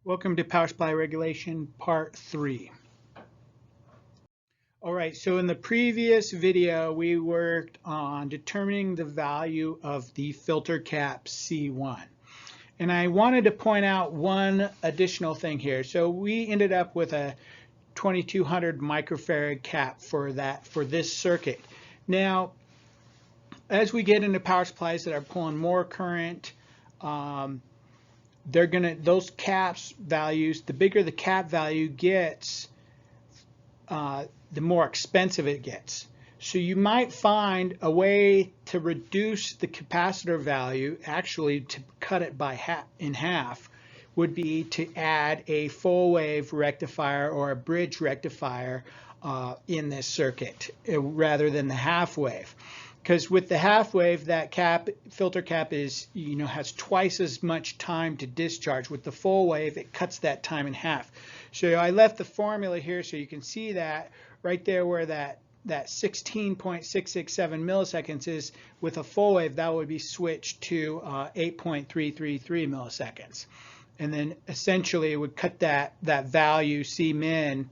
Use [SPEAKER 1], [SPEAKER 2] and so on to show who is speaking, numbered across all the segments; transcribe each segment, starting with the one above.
[SPEAKER 1] Welcome to Power Supply Regulation Part 3. All right, so in the previous video, we worked on determining the value of the filter cap C1. And I wanted to point out one additional thing here. So we ended up with a 2200 microfarad cap for this circuit. Now, as we get into power supplies that are pulling more current, those caps values, the bigger the cap value gets, the more expensive it gets. So you might find a way to reduce the capacitor value, actually to cut it in half, would be to add a full wave rectifier or a bridge rectifier in this circuit rather than the half wave. Because with the half wave, that filter cap has twice as much time to discharge. With the full wave, it cuts that time in half. So I left the formula here so you can see that right there where that 16.667 milliseconds is. With a full wave, that would be switched to 8.333 milliseconds. And then essentially it would cut that value C min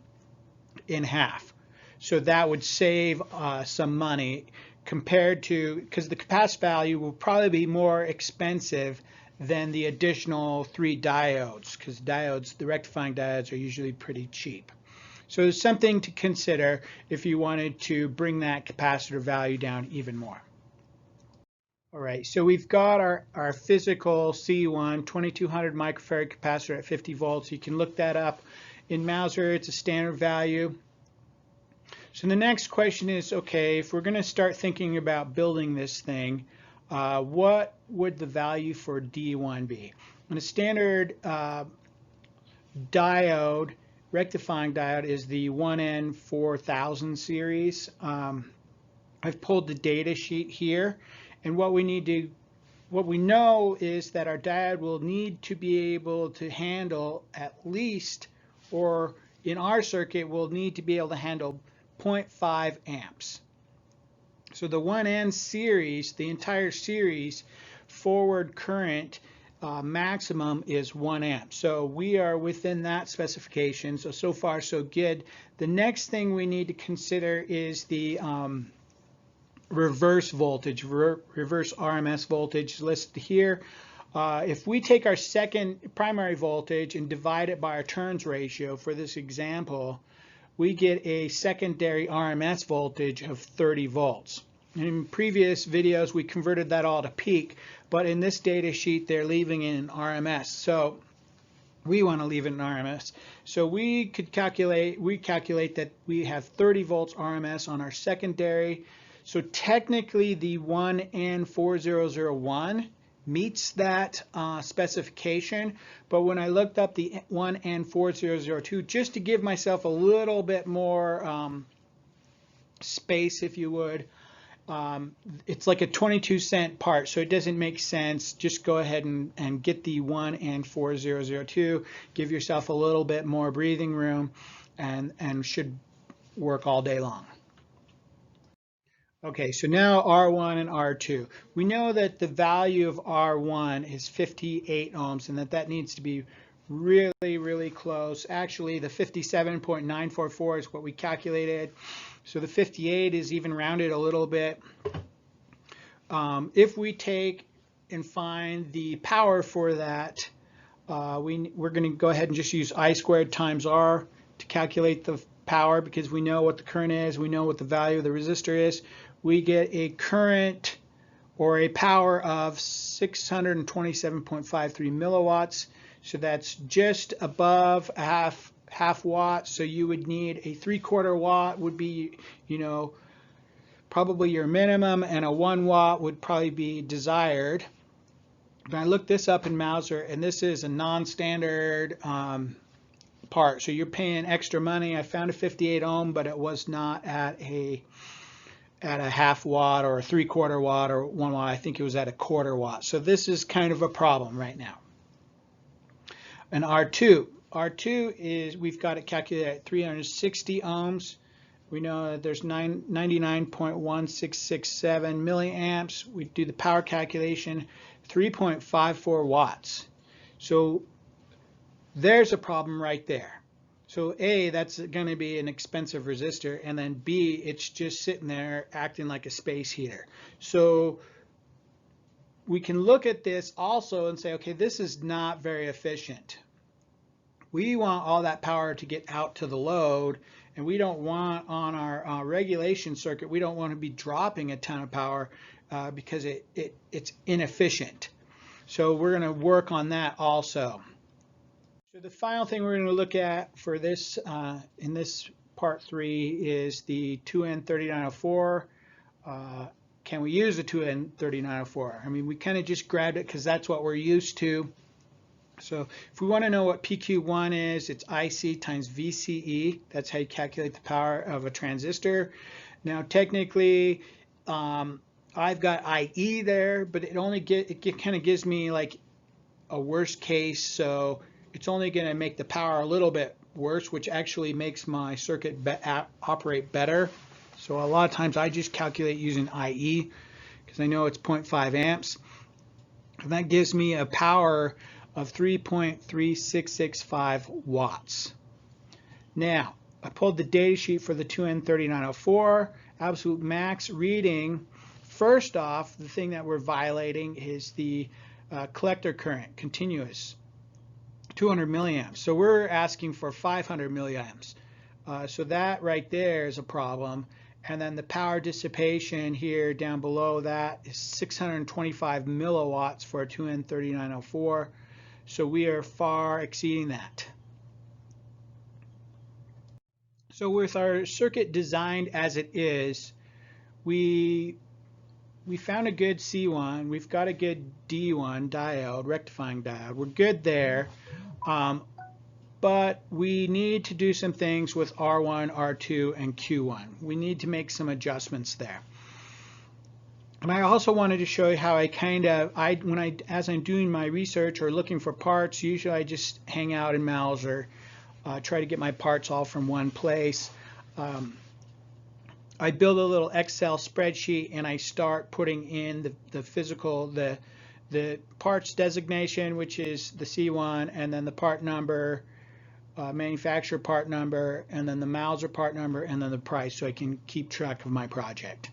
[SPEAKER 1] in half. So that would save some money compared to, because the capacitor value will probably be more expensive than the additional 3 diodes, because the rectifying diodes are usually pretty cheap. So there's something to consider if you wanted to bring that capacitor value down even more. All right, so we've got our physical C1 2200 microfarad capacitor at 50 volts. You can look that up in Mauser. It's a standard value. So the next question is, okay, if we're going to start thinking about building this thing, what would the value for D1 be? And a standard diode, rectifying diode, is the 1N4000 series. I've pulled the data sheet here, and what we know is that our diode will need to be able to handle at least, or in our circuit, will need to be able to handle 0.5 amps. So the 1N series, the entire series, forward current maximum is 1 amp. So we are within that specification. So far so good. The next thing we need to consider is the reverse voltage, reverse RMS voltage listed here. If we take our second primary voltage and divide it by our turns ratio for this example, we get a secondary RMS voltage of 30 volts. In previous videos, we converted that all to peak, but in this data sheet, they're leaving it in RMS. So we want to leave it in RMS. So we calculate that we have 30 volts RMS on our secondary. So technically, the 1N4001 meets that specification, but when I looked up the 1N4002, just to give myself a little bit more space, if you would, it's like a 22-cent part, so it doesn't make sense. Just go ahead and get the 1N4002, give yourself a little bit more breathing room, and should work all day long. Okay, so now R1 and R2. We know that the value of R1 is 58 ohms and that needs to be really, really close. Actually, the 57.944 is what we calculated. So the 58 is even rounded a little bit. If we take and find the power for that, we're going to go ahead and just use I squared times R to calculate the power, because we know what the current is, we know what the value of the resistor is. We get a current or a power of 627.53 milliwatts. So that's just above a half watt. So you would need a 3/4 watt would be, probably your minimum, and a 1 watt would probably be desired. And I looked this up in Mauser, and this is a non-standard part. So you're paying extra money. I found a 58 ohm, but it was not at a half watt or a 3/4 watt or 1 watt. I think it was at a 1/4 watt. So this is kind of a problem right now. And R2 is, we've got it calculated at 360 ohms. We know that there's 99.1667 milliamps. We do the power calculation, 3.54 watts. So There's a problem right there. So A, that's going to be an expensive resistor, and then B, it's just sitting there acting like a space heater. So we can look at this also and say, okay, this is not very efficient. We want all that power to get out to the load, and we don't want on our regulation circuit, we don't want to be dropping a ton of power because it's inefficient. So we're going to work on that also. So the final thing we're going to look at for this in this part 3 is the 2N3904. Can we use the 2N3904? I mean, we kind of just grabbed it because that's what we're used to. So if we want to know what PQ1 is, it's IC times VCE. That's how you calculate the power of a transistor. Now technically, I've got IE there, but it kind of gives me like a worst case, so it's only going to make the power a little bit worse, which actually makes my circuit operate better. So a lot of times I just calculate using IE because I know it's 0.5 amps. And that gives me a power of 3.3665 watts. Now, I pulled the data sheet for the 2N3904. Absolute max reading. First off, the thing that we're violating is the collector current, continuous, 200 milliamps. So we're asking for 500 milliamps. So that right there is a problem. And then the power dissipation here down below that is 625 milliwatts for a 2N3904. So we are far exceeding that. So with our circuit designed as it is, we found a good C1. We've got a good D1 diode, rectifying diode. We're good there. But we need to do some things with R1, R2, and Q1. We need to make some adjustments there. And I also wanted to show you how as I'm doing my research or looking for parts, usually I just hang out in Mouser, try to get my parts all from one place. I build a little Excel spreadsheet and I start putting in the physical, the parts designation, which is the C1, and then the part number, manufacturer part number, and then the Mouser part number, and then the price, so I can keep track of my project.